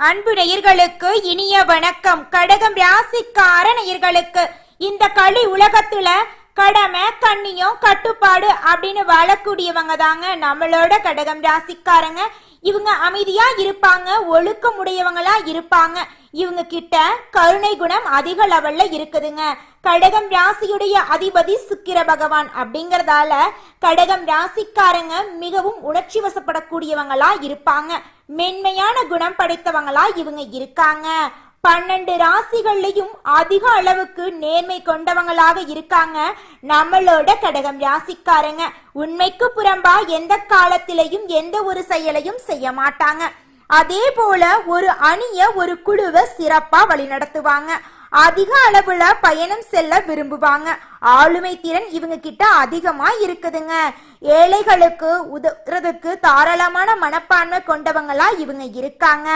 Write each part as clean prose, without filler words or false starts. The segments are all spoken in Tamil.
அன்பு நேயர்களுக்கு இனிய வணக்கம். கடகம் ராசிக்கார நேயர்களுக்கு இந்த களி உலகத்துல கடமை கண்ணியம் கட்டுப்பாடு அப்படின்னு வாழக்கூடியவங்க தாங்க நம்மளோட கடகம் ராசிக்காரங்க. இவங்க அமைதியா இருப்பாங்க, ஒழுக்கமுடையவங்களா இருப்பாங்க. இவங்க கிட்ட கருணை குணம் அதிக லெவல்ல இருக்குதுங்க. கடகம் ராசியுடைய அதிபதி சுக்கிர பகவான் அப்படிங்கறதால கடகம் ராசிக்காரங்க மிகவும் உணர்ச்சி வசப்படக்கூடியவங்களா இருப்பாங்க. மென்மையான குணம் படைத்தவங்களா இவங்க இருக்காங்க. 12 ராசிகள்லயும் அதிக அளவுக்கு நேர்மை கொண்டவங்களாக இருக்காங்க நம்மளோட கடகம் ராசிக்காரங்க. உண்மைக்கு புறம்பா எந்த காலத்திலையும் எந்த ஒரு செயலையும் செய்ய மாட்டாங்க. அதே போல ஒரு அணிய ஒரு குழுவை சிறப்பா வழி நடத்துவாங்க. அதிக அளவுல பயணம் செல்ல விரும்புவாங்க. ஆளுமை திறன் இவங்க கிட்ட அதிகமா இருக்குதுங்க. ஏழைகளுக்கு உதவுறதுக்கு தாராளமான மனப்பான்மை கொண்டவங்களா இவங்க இருக்காங்க.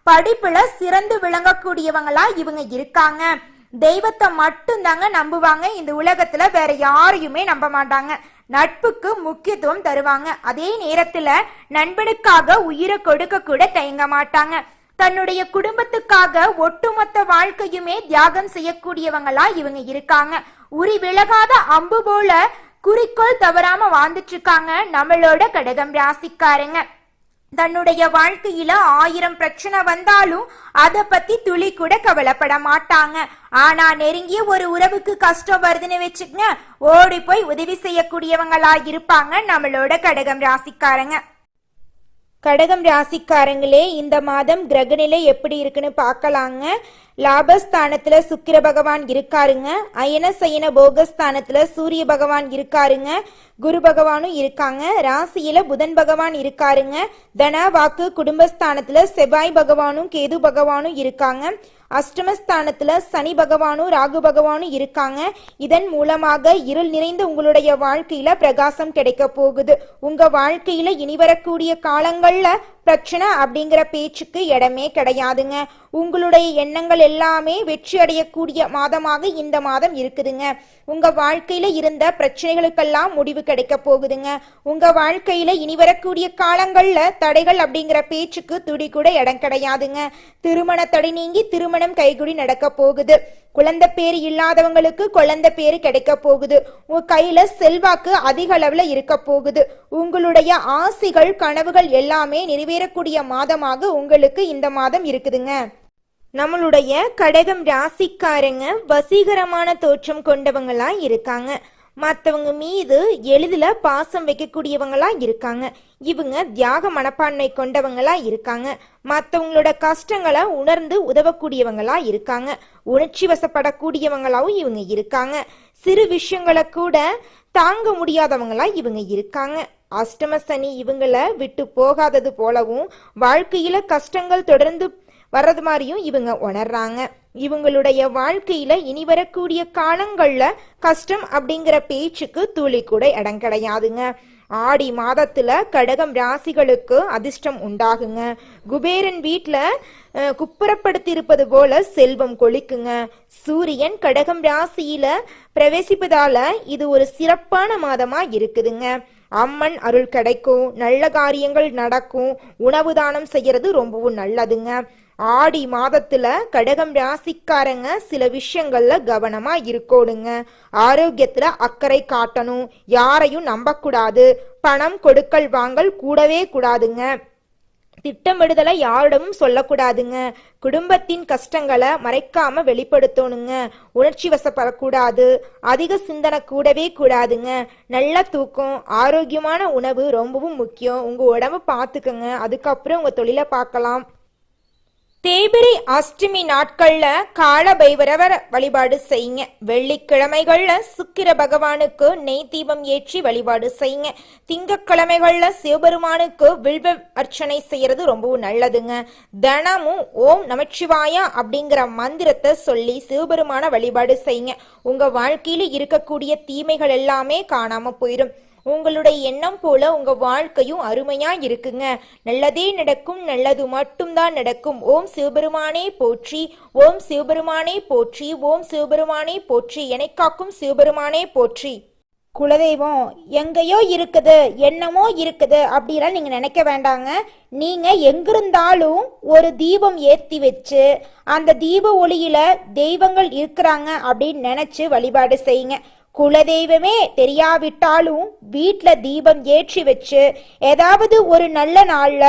படிப்புல சிறந்து விளங்கக்கூடியவங்களா இவங்க இருக்காங்க. தெய்வத்தை மட்டும்தாங்க நம்புவாங்க. இந்த உலகத்துல வேற யாரையுமே நம்ப மாட்டாங்க. நட்புக்கு முக்கியத்துவம் தருவாங்க. அதே நேரத்துல நண்பனுக்காக உயிரை கொடுக்க கூட தயங்க மாட்டாங்க. தன்னுடைய குடும்பத்துக்காக ஒட்டுமொத்த வாழ்க்கையுமே தியாகம் செய்யக்கூடியவங்களா இவங்க இருக்காங்க. உரி விலகாத அம்பு போல குறிக்கோள் தவறாம வாழ்ந்துட்டு இருக்காங்க நம்மளோட கடகம் ராசிக்காரங்க. தன்னுடைய வாழ்க்கையில 1000 பிரச்சனை வந்தாலும் அதை பத்தி துளி கூட கவலைப்பட மாட்டாங்க. ஆனா நெருங்கிய ஒரு உறவுக்கு கஷ்டம் வருதுன்னு வச்சுக்கங்க, ஓடி போய் உதவி செய்யக்கூடியவங்களா இருப்பாங்க நம்மளோட கடகம் ராசிக்காரங்க. கடகம் ராசிக்காரங்களே, இந்த மாதம் கிரகநிலை எப்படி இருக்குன்னு பார்க்கலாங்க. லாபஸ்தானத்துல சுக்கிர பகவான் இருக்காருங்க. அயன சயன போகஸ்தானத்துல சூரிய பகவான் இருக்காருங்க. குரு பகவானும் இருக்காங்க. ராசியில புதன் பகவான் இருக்காருங்க. தன வாக்கு குடும்பஸ்தானத்துல செவ்வாய் பகவானும் கேது பகவானும் இருக்காங்க. அஷ்டமஸ்தானத்துல சனி பகவானும் ராகு பகவானும் இருக்காங்க. இதன் மூலமாக இருள் நிறைந்த உங்களுடைய வாழ்க்கையில பிரகாசம் கிடைக்க போகுது. உங்க வாழ்க்கையில இனி வரக்கூடிய காலங்கள்ல பிரச்சனை அப்படிங்கிற பேச்சுக்கு இடமே கிடையாதுங்க. உங்களுடைய எண்ணங்கள் எல்லாமே வெற்றி அடையக்கூடிய மாதமாக இந்த மாதம் இருக்குதுங்க. உங்க வாழ்க்கையில இருந்த பிரச்சனைகளுக்கெல்லாம் முடிவு கிடைக்க போகுதுங்க. உங்க வாழ்க்கையில இனி வரக்கூடிய காலங்கள்ல தடைகள் அப்படிங்கிற பேச்சுக்கு துடி கூட இடம் கிடையாதுங்க. திருமண தடை நீங்கி திருமணம் கைகுடி நடக்க போகுது. குழந்தை பேரு இல்லாதவங்களுக்கு குழந்தை பேரு கிடைக்க போகுது. உங்க கையில செல்வாக்கு அதிக அளவுல இருக்க போகுது. உங்களுடைய ஆசைகள் கனவுகள் எல்லாமே நிறைவேறக்கூடிய மாதமாக உங்களுக்கு இந்த மாதம் இருக்குதுங்க. நம்மளுடைய கடகம் ராசிக்காரங்க வசீகரமான தோற்றம் கொண்டவங்களா இருக்காங்க. மற்றவங்க மீது எளிதில் பாசம் வைக்கக்கூடியவங்களா இருக்காங்க. இவங்க தியாக மனப்பான்மை கொண்டவங்களா இருக்காங்க. மற்றவங்களோட கஷ்டங்களை உணர்ந்து உதவக்கூடியவங்களா இருக்காங்க. உணர்ச்சி வசப்படக்கூடியவங்களாவும் இவங்க இருக்காங்க. சிறு விஷயங்களை கூட தாங்க முடியாதவங்களா இவங்க இருக்காங்க. அஷ்டம சனி இவங்களை விட்டு போகாதது போலவும் வாழ்க்கையில கஷ்டங்கள் தொடர்ந்து வர்றது மாதிரியும் இவங்க உணர்றாங்க. இவங்களுடைய வாழ்க்கையில இனி வரக்கூடிய காலங்கள்ல கஷ்டம் அப்படிங்கிற பேச்சுக்கு துளி கூட இடம் கிடையாதுங்க. ஆடி மாதத்துல கடகம் ராசிகளுக்கு அதிர்ஷ்டம் உண்டாகுங்க. குபேரன் வீட்டுல குப்புறப்படுத்தி இருப்பது போல செல்வம் கொளிக்குங்க. சூரியன் கடகம் ராசியில பிரவேசிப்பதால இது ஒரு சிறப்பான மாதமா இருக்குதுங்க. அம்மன் அருள் கிடைக்கும். நல்ல காரியங்கள் நடக்கும். உணவு தானம் செய்யறது ரொம்பவும் நல்லதுங்க. ஆடி மாதத்துல கடகம் ராசிக்காரங்க சில விஷயங்கள்ல கவனமா இருக்கணுங்க. ஆரோக்கியத்துல அக்கறை காட்டணும். யாரையும் நம்ப கூடாது. பணம் கொடுக்கல் வாங்கல் கூடவே கூடாதுங்க. திட்டமிடுதலை யாரிடமும் சொல்லக்கூடாதுங்க. குடும்பத்தின் கஷ்டங்களை மறைக்காம வெளிப்படுத்தணுங்க. உணர்ச்சி வசப்படக்கூடாது. அதிக சிந்தனை கூடவே கூடாதுங்க. நல்ல தூக்கம், ஆரோக்கியமான உணவு ரொம்பவும் முக்கியம். உங்க உடம்பு பார்த்துக்கங்க. அதுக்கப்புறம் உங்க தொழிலை பார்க்கலாம். தேய்பிரை அஷ்டமி நாட்கள்ல கால பைரவர் வழிபாடு செய்யுங்க. வெள்ளிக்கிழமைகள்ல சுக்கிர பகவானுக்கு நெய் தீபம் ஏற்றி வழிபாடு செய்யுங்க. திங்கக்கிழமைகள்ல சிவபெருமானுக்கு வில்வ அர்ச்சனை செய்யறது ரொம்பவும் நல்லதுங்க. தினமும் ஓம் நமச்சிவாயா அப்படிங்கிற மந்திரத்தை சொல்லி சிவபெருமான வழிபாடு செய்யுங்க. உங்க வாழ்க்கையில இருக்கக்கூடிய தீமைகள் எல்லாமே காணாம போயிடும். உங்களுடைய எண்ணம் போல உங்க வாழ்க்கையும் அருமையா இருக்குங்க. நல்லதே நடக்கும். நல்லது மட்டும்தான் நடக்கும். ஓம் சிவபெருமானே போற்றி. ஓம் சிவபெருமானே போற்றி. ஓம் சிவபெருமானே போற்றி. என்னை காக்கும் சிவபெருமானே போற்றி. குலதெய்வம் எங்கேயோ இருக்குது, என்னமோ இருக்குது அப்படிலாம் நீங்க நினைக்க வேண்டாங்க. நீங்க எங்கிருந்தாலும் ஒரு தீபம் ஏத்தி வச்சு அந்த தீப ஒளியில தெய்வங்கள் இருக்கிறாங்க அப்படின்னு நினைச்சு வழிபாடு செய்யுங்க. குலதெய்வமே தெரியாவிட்டாலும் வீட்டுல தீபம் ஏற்றி வச்சு ஏதாவது ஒரு நல்ல நாள்ல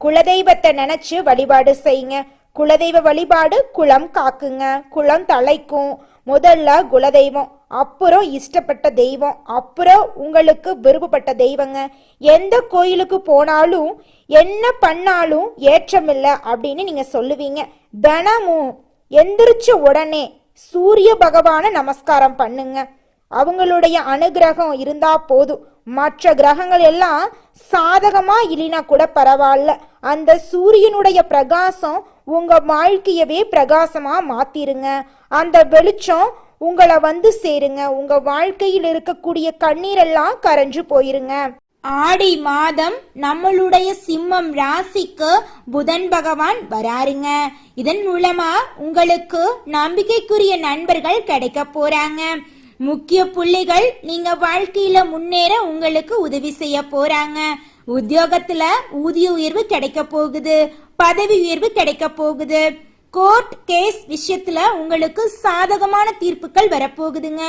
குலதெய்வத்தை நினைச்சு வழிபாடு செய்யுங்க. குலதெய்வ வழிபாடு குலம் காக்குங்க, குலம் தலைக்கும். முதல்ல குலதெய்வம், அப்புறம் இஷ்டப்பட்ட தெய்வம், அப்புறம் உங்களுக்கு விருப்பப்பட்ட தெய்வங்க. எந்த கோயிலுக்கு போனாலும் என்ன பண்ணாலும் ஏற்றமில்லை அப்படின்னு நீங்க சொல்லுவீங்க. தினமும் எந்திரிச்ச உடனே சூரிய பகவான நமஸ்காரம் பண்ணுங்க. அவங்களுடைய அனுகிரகம் இருந்தா போதும். மற்ற கிரகங்கள் எல்லாம் சாதகமா இல்லைனா கூட பரவாயில்ல, அந்த சூரியனுடைய பிரகாசம் உங்க வாழ்க்கையவே பிரகாசமா மாத்திருங்க. அந்த வெளிச்சம் உங்களை வந்து சேருங்க. உங்க வாழ்க்கையில் இருக்கக்கூடிய கண்ணீரெல்லாம் கரைஞ்சு போயிருங்க. ஆடி மாதம் நம்மளுடைய சிம்மம் ராசிக்கு புதன் பகவான் வராருங்க. இதன் மூலமா உங்களுக்கு நம்பிக்கைக்குரிய நண்பர்கள் கிடைக்க போறாங்க. முக்கிய புள்ளிகள் நீங்க வாழ்க்கையில முன்னேற உங்களுக்கு உதவி செய்ய போறாங்க. உத்தியோகத்துல ஊதிய உயர்வு கிடைக்க போகுது, பதவி உயர்வு கிடைக்க போகுது. கோர்ட் கேஸ் விஷயத்துல உங்களுக்கு சாதகமான தீர்ப்புகள் வரப்போகுதுங்க.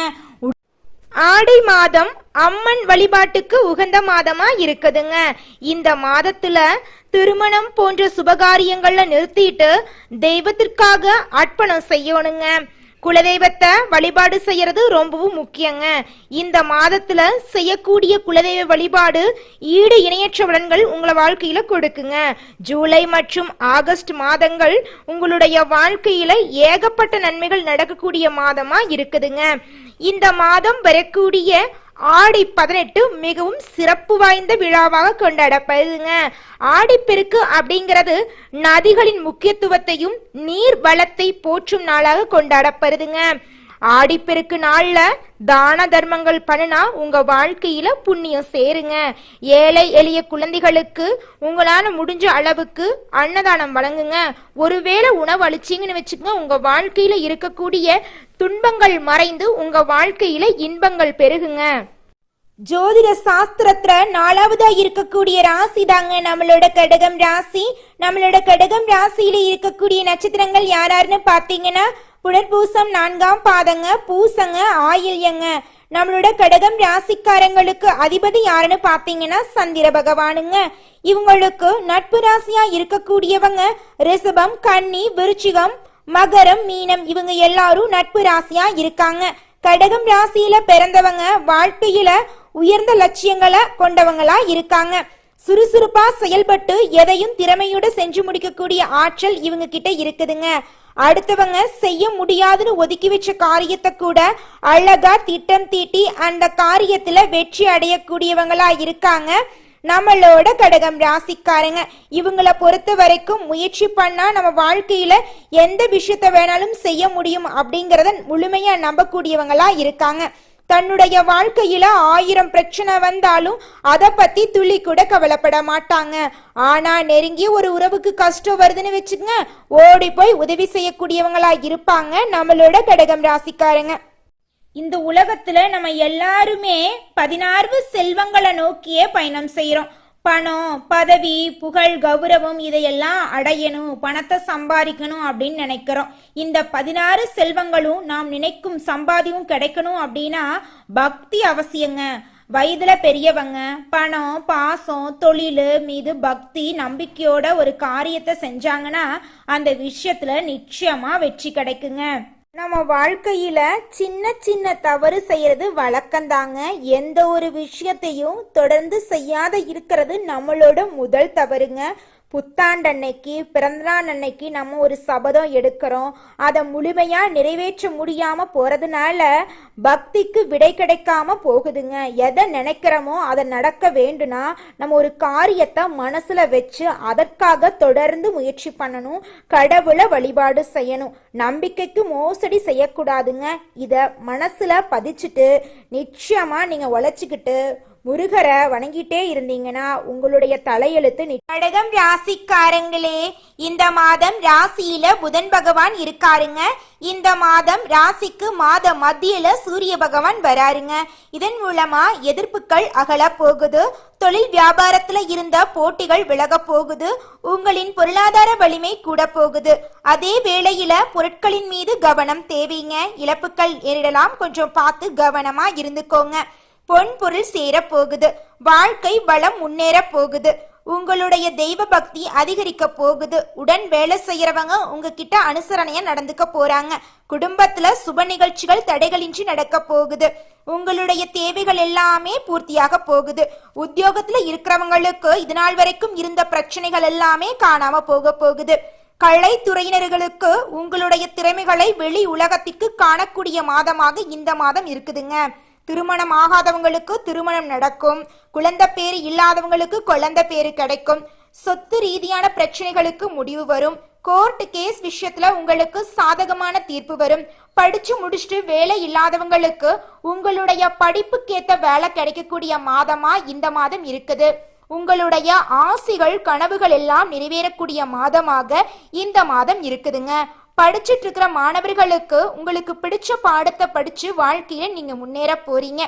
ஆடி மாதம் அம்மன் வழிபாட்டுக்கு உகந்த மாதமா இருக்குதுங்க. இந்த மாதத்துல திருமணம் போன்ற சுபகாரியங்கள்ல நிறுத்திட்டு தெய்வத்திற்காக அர்ப்பணம் செய்யணுங்க. குலதெய்வத்தை வழிபாடு செய்யறது ரொம்பவும் முக்கியங்க. இந்த மாதத்துல செய்யக்கூடிய குலதெய்வ வழிபாடு ஈடு இணையற்ற பலன்கள் உங்களை வாழ்க்கையில கொடுக்குங்க. ஜூலை மற்றும் ஆகஸ்ட் மாதங்கள் உங்களுடைய வாழ்க்கையில ஏகப்பட்ட நன்மைகள் நடக்கக்கூடிய மாதமா இருக்குதுங்க. இந்த மாதம் வரக்கூடிய ஆடி 18 மிகவும் சிறப்பு வாய்ந்த விழாவாக கொண்டாடப்படுதுங்க. ஆடிப்பெருக்கு அப்படிங்கிறது நதிகளின் முக்கியத்துவத்தையும் நீர் வளத்தை போற்றும் நாளாக கொண்டாடப்படுதுங்க. ஆடிப்பெருக்கு நாள்ல தான தர்மங்கள் பண்ணினா உங்க வாழ்க்கையில புண்ணியம் சேருங்க. ஏழை எளிய குழந்தைகளுக்கு உங்களால முடிஞ்ச அளவுக்கு அன்னதானம் வழங்குங்க. ஒருவேளை உணவு அளிச்சிங்கன்னு வச்சுக்கோங்க, உங்க வாழ்க்கையில இருக்கக்கூடிய துன்பங்கள் மறைந்து உங்க வாழ்க்கையில இன்பங்கள் பெருகுங்க. ஜோதிட சாஸ்திரத்துல 4வதா இருக்கக்கூடிய ராசி தாங்க நம்மளோட கடகம் ராசி. நம்மளோட கடகம் ராசியில இருக்கக்கூடிய நட்சத்திரங்கள் யாராருன்னு பாத்தீங்கன்னா புனர்பூசம் 4ஆம் பாதங்க, பூசங்க, ஆயில்யங்க. நம்மளோட கடகம் ராசிக்காரங்களுக்கு அதிபதி யாருன்னு பாத்தீங்கன்னா சந்திர பகவானுங்க. இவங்களுக்கு நட்பு ராசியா இருக்கக்கூடியவங்க ரிஷபம், கன்னி, விருச்சிகம், மகரம், மீனம். இவங்க எல்லாரும் நட்பு ராசியா இருக்காங்க. கடகம் ராசியில பிறந்தவங்க வாழ்க்கையில உயர்ந்த லட்சியங்களை கொண்டவங்களா இருக்காங்க. சுறுசுறுப்பா செயல்பட்டு எதையும் திறமையோட செஞ்சு முடிக்கக்கூடிய ஆற்றல் இவங்க கிட்ட இருக்குதுங்க. அடுத்தவங்க செய்ய முடியாதுன்னு ஒதுக்கி வச்ச காரியத்தை கூட அழகா திட்டம் தீட்டி அந்த காரியத்துல வெற்றி அடையக்கூடியவங்களா இருக்காங்க நம்மளோட கடகம் ராசிக்காரங்க. இவங்களை பொறுத்த வரைக்கும் முயற்சி பண்ணா நம்ம வாழ்க்கையில எந்த விஷயத்த வேணாலும் செய்ய முடியும் அப்படிங்கறத முழுமையா நம்பக்கூடியவங்களா இருக்காங்க. தன்னுடைய வாழ்க்கையில 1000 பிரச்சனை வந்தாலும் அதை பத்தி துளி கூட கவலைப்பட மாட்டாங்க. ஆனா நெருங்கிய ஒரு உறவுக்கு கஷ்டம் வருதுன்னு வச்சுக்கங்க, ஓடி போய் உதவி செய்யக்கூடியவங்களா இருப்பாங்க நம்மளோட கடகம் ராசிக்காரங்க. இந்த உலகத்துல நம்ம எல்லாருமே 16 செல்வங்களை நோக்கியே பயணம் செய்யறோம். பணம், பதவி, புகழ், கௌரவம் இதையெல்லாம் அடையணும், பணத்தை சம்பாதிக்கணும் அப்படின்னு நினைக்கிறோம். இந்த 16 செல்வங்களும் நாம் நினைக்கும் சம்பாதியும் கிடைக்கணும் அப்படின்னா பக்தி அவசியங்க. வயதுல பெரியவங்க பணம், பாசம், தொழில் மீது பக்தி நம்பிக்கையோட ஒரு காரியத்தை செஞ்சாங்கன்னா அந்த விஷயத்துல நிச்சயமா வெற்றி கிடைக்குங்க. நம்ம வாழ்க்கையில சின்ன சின்ன தவறு செய்யறது வழக்கம்தாங்க. எந்த ஒரு விஷயத்தையும் தொடர்ந்து செய்யாத இருக்கிறது நம்மளோட முதல் தவறுங்க. புத்தாண்டு அன்னைக்கு, பிறந்தநாள் அன்னைக்கு நம்ம ஒரு சபதம் எடுக்கிறோம், அதை முழுமையா நிறைவேற்ற முடியாம போறதுனால பக்திக்கு விடை கிடைக்காம போகுதுங்க. எதை நினைக்கிறோமோ அதை நடக்க வேண்டும்னா நம்ம ஒரு காரியத்தை மனசுல வச்சு அதற்காக தொடர்ந்து முயற்சி பண்ணணும், கடவுளை வழிபாடு செய்யணும். நம்பிக்கைக்கு மோசடி செய்யக்கூடாதுங்க. இத மனசுல பதிச்சுட்டு நிச்சயமா நீங்க உழைச்சிக்கிட்டு முருகரை வணங்கிட்டே இருந்தீங்கன்னா உங்களுடைய தலையெழுத்து கடகம் ராசிக்காரங்களே, இந்த மாதம் ராசியில புதன் பகவான் இருக்காருங்க. இந்த மாதம் ராசிக்கு மாத மத்தியில சூரிய பகவான் வராருங்க. இதன் மூலமா எதிர்ப்புகள் அகல போகுது. தொழில் வியாபாரத்துல இருந்த போட்டிகள் விலக போகுது. உங்களின் பொருளாதார வலிமை கூட போகுது. அதே வேளையில பொருட்களின் மீது கவனம் தேவைங்க. இழப்புகள் ஏறிடலாம், கொஞ்சம் பார்த்து கவனமா இருந்துக்கோங்க. பொன் பொருள் சேர போகுது. வாழ்க்கை வளம் முன்னேற போகுது. உங்களுடைய தெய்வ பக்தி அதிகரிக்க போகுது. உடன் வேலை செய்யறவங்க உங்ககிட்ட அனுசரணையா நடந்துக்க போறாங்க. குடும்பத்துல சுப நிகழ்ச்சிகள் தடைகளின்றி நடக்க போகுது. உங்களுடைய தேவைகள் எல்லாமே பூர்த்தியாக போகுது. உத்தியோகத்துல இருக்கிறவங்களுக்கு இது நாள் வரைக்கும் இருந்த பிரச்சனைகள் எல்லாமே காணாம போகுது. கலைத்துறையினர்களுக்கு உங்களுடைய திறமைகளை வெளி உலகத்திற்கு காணக்கூடிய மாதமாக இந்த மாதம் இருக்குதுங்க. திருமணம் ஆகாதவங்களுக்கு திருமணம் நடக்கும். குழந்தை பேரு இல்லாதவங்களுக்கு குழந்தை பேரு கிடைக்கும். சொத்து ரீதியான பிரச்சனைகளுக்கு முடிவு வரும். கோர்ட் கேஸ் விஷயத்துல உங்களுக்கு சாதகமான தீர்ப்பு வரும். படிச்சு முடிச்சுட்டு வேலை இல்லாதவங்களுக்கு உங்களுடைய படிப்புக்கேத்த வேலை கிடைக்கக்கூடிய மாதமா இந்த மாதம் இருக்குது. உங்களுடைய ஆசைகள் கனவுகள் எல்லாம் நிறைவேறக்கூடிய மாதமாக இந்த மாதம் இருக்குதுங்க. படிச்சுட்டு இருக்கிற மாணவர்களுக்கு உங்களுக்கு பிடிச்ச பாடத்தை படிச்சு வாழ்க்கையில நீங்க முன்னேற போறீங்க.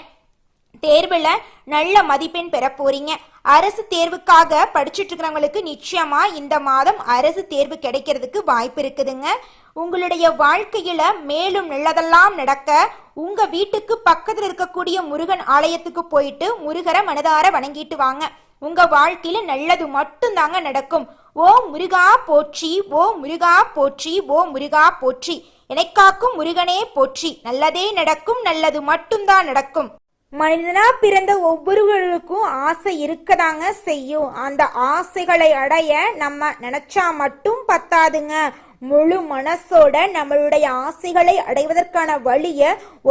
தேர்வுல நல்ல மதிப்பெண் பெற போறீங்க. அரசு தேர்வுக்காக படிச்சுட்டு இருக்கிறவங்களுக்கு நிச்சயமா இந்த மாதம் அரசு தேர்வு கிடைக்கிறதுக்கு வாய்ப்பு இருக்குதுங்க. உங்களுடைய வாழ்க்கையில மேலும் நல்லதெல்லாம் நடக்க உங்க வீட்டுக்கு பக்கத்துல இருக்கக்கூடிய முருகன் ஆலயத்துக்கு போயிட்டு முருகரை மனதார வணங்கிட்டு வாங்க. உங்க வாழ்க்கையில நல்லது மட்டும்தாங்க நடக்கும். ஓ முருகா போற்றி, ஓ முருகா போற்றி, ஓ முருகா போற்றி, எனக்காக்கும் முருகனே போற்றி. நல்லதே நடக்கும், நல்லது மட்டும்தான் நடக்கும். மனிதனா பிறந்த ஒவ்வொருவருக்கும் ஆசை இருக்கதாங்க செய்யும். அந்த ஆசைகளை அடைய நம்ம நினைச்சா மட்டும் பத்தாதுங்க. முழு மனசோட நம்மளுடைய ஆசைகளை அடைவதற்கான வழிய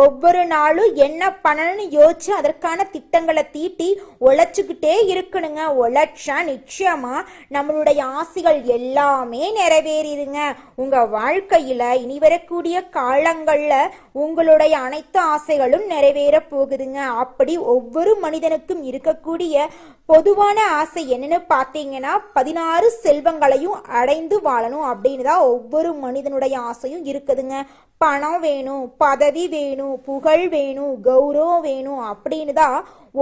ஒவ்வொரு நாளும் என்ன பண்ணணும்னு யோசிச்சு அதற்கான திட்டங்களை தீட்டி உழைச்சுக்கிட்டே இருக்கணுங்க. உழைச்சா நிச்சயமா நம்மளுடைய ஆசைகள் எல்லாமே நிறைவேறிடுங்க. உங்க வாழ்க்கையில இனி வரக்கூடிய காலங்கள்ல உங்களுடைய அனைத்து ஆசைகளும் நிறைவேற போகுதுங்க. அப்படி ஒவ்வொரு மனிதனுக்கும் இருக்கக்கூடிய பொதுவான ஆசை என்னன்னு பார்த்தீங்கன்னா 16 செல்வங்களையும் அடைந்து வாழணும் அப்படின்னு தான் ஒவ்வொரு மனிதனுடைய ஆசையும் இருக்குதுங்க. பணம் வேணும், பதவி வேணும், புகழ் வேணும், கௌரவம் வேணும் அப்படின்னு தான்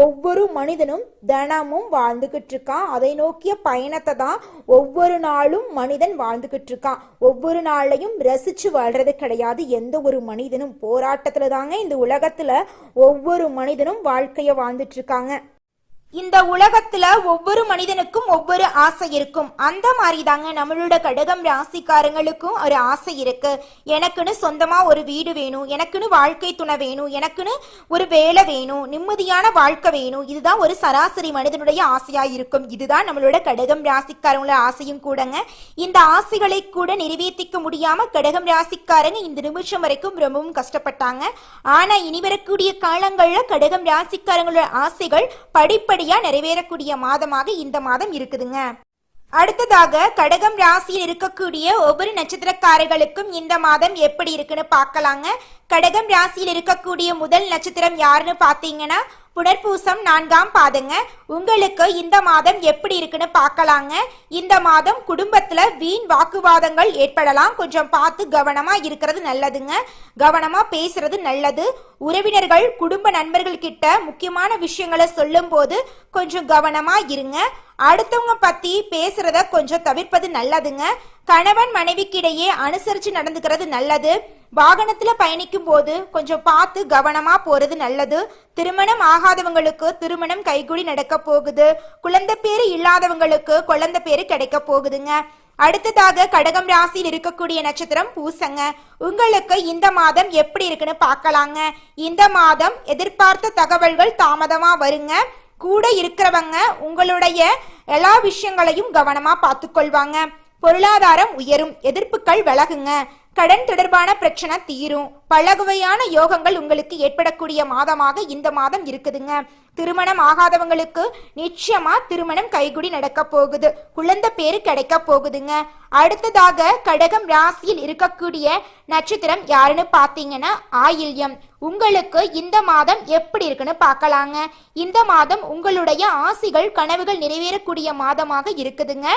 ஒவ்வொரு மனிதனும் தினமும் வாழ்ந்துகிட்டு இருக்கான். அதை நோக்கிய பயணத்தை தான் ஒவ்வொரு நாளும் மனிதன் வாழ்ந்துகிட்டு இருக்கான். ஒவ்வொரு நாளையும் ரசிச்சு வாழ்றது கிடையாது. எந்த ஒரு மனிதனும் போராட்டத்துல தாங்க இந்த உலகத்துல ஒவ்வொரு மனிதனும் வாழ்க்கைய வாழ்ந்துட்டு இருக்காங்க. இந்த உலகத்துல ஒவ்வொரு மனிதனுக்கும் ஒவ்வொரு ஆசை இருக்கும். அந்த மாதிரி தாங்க நம்மளோட கடகம் ராசிக்காரங்களுக்கும் ஒரு ஆசை இருக்கு. எனக்குன்னு சொந்தமா ஒரு வீடு வேணும், எனக்குன்னு வாழ்க்கை துணை வேணும், எனக்குன்னு ஒரு வேலை வேணும், நிம்மதியான வாழ்க்கை வேணும். இதுதான் ஒரு சராசரி மனிதனுடைய ஆசையா இருக்கும். இதுதான் நம்மளோட கடகம் ராசிக்காரங்களோட ஆசையும் கூடங்க. இந்த ஆசைகளை கூட நிறைவேற்றிக்க முடியாம கடகம் ராசிக்காரங்க இந்த நிமிஷம் வரைக்கும் ரொம்பவும் கஷ்டப்பட்டாங்க. ஆனா இனி வரக்கூடிய காலங்கள்ல கடகம் ராசிக்காரங்களோட ஆசைகள் படிப்படி நிறைவேறக்கூடிய மாதமாக இந்த மாதம் இருக்குதுங்க. அடுத்ததாக கடகம் ராசியில் இருக்கக்கூடிய ஒவ்வொரு நட்சத்திரக்காரர்களுக்கும் இந்த மாதம் எப்படி இருக்குன்னு பார்க்கலாங்க. கடகம் ராசியில் இருக்கக்கூடிய முதல் நட்சத்திரம் யாருன்னு பார்த்தீங்கன்னா புனர்பூசம் 4ஆம் பாதங்க. உங்களுக்கு இந்த மாதம் எப்படி இருக்குன்னு பார்க்கலாங்க. இந்த மாதம் குடும்பத்துல வீண் வாக்குவாதங்கள் ஏற்படலாம். கொஞ்சம் பார்த்து கவனமா இருக்கிறது நல்லதுங்க. கவனமா பேசுறது நல்லது. உறவினர்கள் குடும்ப நண்பர்கள் கிட்ட முக்கியமான விஷயங்களை சொல்லும் போது கொஞ்சம் கவனமா இருங்க. அடுத்தவங்க பத்தி பேசுறத கொஞ்சம் தவிர்ப்பது நல்லதுங்க. கணவன் மனைவிக்கிடையே அனுசரிச்சு நடந்துக்கிறது நல்லது. வாகனத்துல பயணிக்கும் போது கொஞ்சம் பார்த்து கவனமா போறது நல்லது. திருமணம் ஆகாதவங்களுக்கு திருமணம் கைகூடி நடக்க போகுது. குழந்தை பேரு இல்லாதவங்களுக்கு குழந்தை பேரு கிடைக்க போகுதுங்க. அடுத்ததாக கடகம் ராசியில் இருக்கக்கூடிய நட்சத்திரம் பூசங்க. உங்களுக்கு இந்த மாதம் எப்படி இருக்குன்னு பார்க்கலாங்க. இந்த மாதம் எதிர்பார்த்த தகவல்கள் தாமதமா வருங்க. கூட இருக்கிறவங்க உங்களுடைய எல்லா விஷயங்களையும் கவனமா பார்த்துக்கொள்வாங்க. பொருளாதாரம் உயரும், எதிர்ப்புகள் விலகுங்க. கடன் தொடர்பான பிரச்சனை தீரும். பலவகையான யோகங்கள் உங்களுக்கு ஏற்படக்கூடிய மாதமாக இந்த மாதம் இருக்குதுங்க. திருமணம் ஆகாதவங்களுக்கு நிச்சயமா திருமணம் கைகுடி நடக்க போகுது. குழந்தை பேரு கிடைக்க போகுதுங்க. அடுத்ததாக கடகம் ராசியில் இருக்கக்கூடிய நட்சத்திரம் யாருன்னு பாத்தீங்கன்னா ஆயில்யம். உங்களுக்கு இந்த மாதம் எப்படி இருக்குன்னு பார்க்கலாங்க. இந்த மாதம் உங்களுடைய ஆசைகள் கனவுகள் நிறைவேறக்கூடிய மாதமாக இருக்குதுங்க.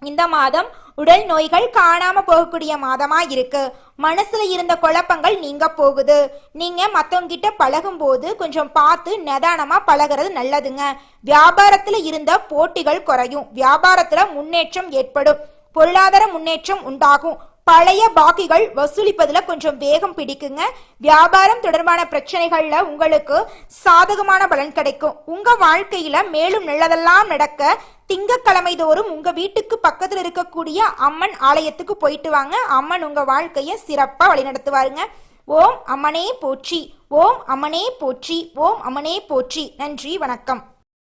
இந்த மாதம் உடல் நோய்கள் காணாம போகக்கூடிய மாதமா இருக்கு. மனசுல இருந்த குழப்பங்கள் நீங்க போகுது. நீங்க மத்தவங்க கிட்ட பழகும் போது கொஞ்சம் பார்த்து நிதானமா பழகிறது நல்லதுங்க. வியாபாரத்துல இருந்த போட்டிகள் குறையும். வியாபாரத்துல முன்னேற்றம் ஏற்படும். பொருளாதார முன்னேற்றம் உண்டாகும். பழைய பாக்கிகள் வசூலிப்பதுல கொஞ்சம் வேகம் பிடிக்குங்க. வியாபாரம் தொடர்பான பிரச்சனைகள்ல உங்களுக்கு சாதகமான பலன் கிடைக்கும். உங்க வாழ்க்கையில மேலும் நல்லதெல்லாம் நடக்க திங்கட்கிழமை தோறும் உங்க வீட்டுக்கு பக்கத்துல இருக்கக்கூடிய அம்மன் ஆலயத்துக்கு போயிட்டு வாங்க. அம்மன் உங்க வாழ்க்கைய சிறப்பா வழிநடத்துவாருங்க. ஓம் அம்மனே போற்றி, ஓம் அம்மனே போற்றி, ஓம் அம்மனே போற்றி. நன்றி, வணக்கம்.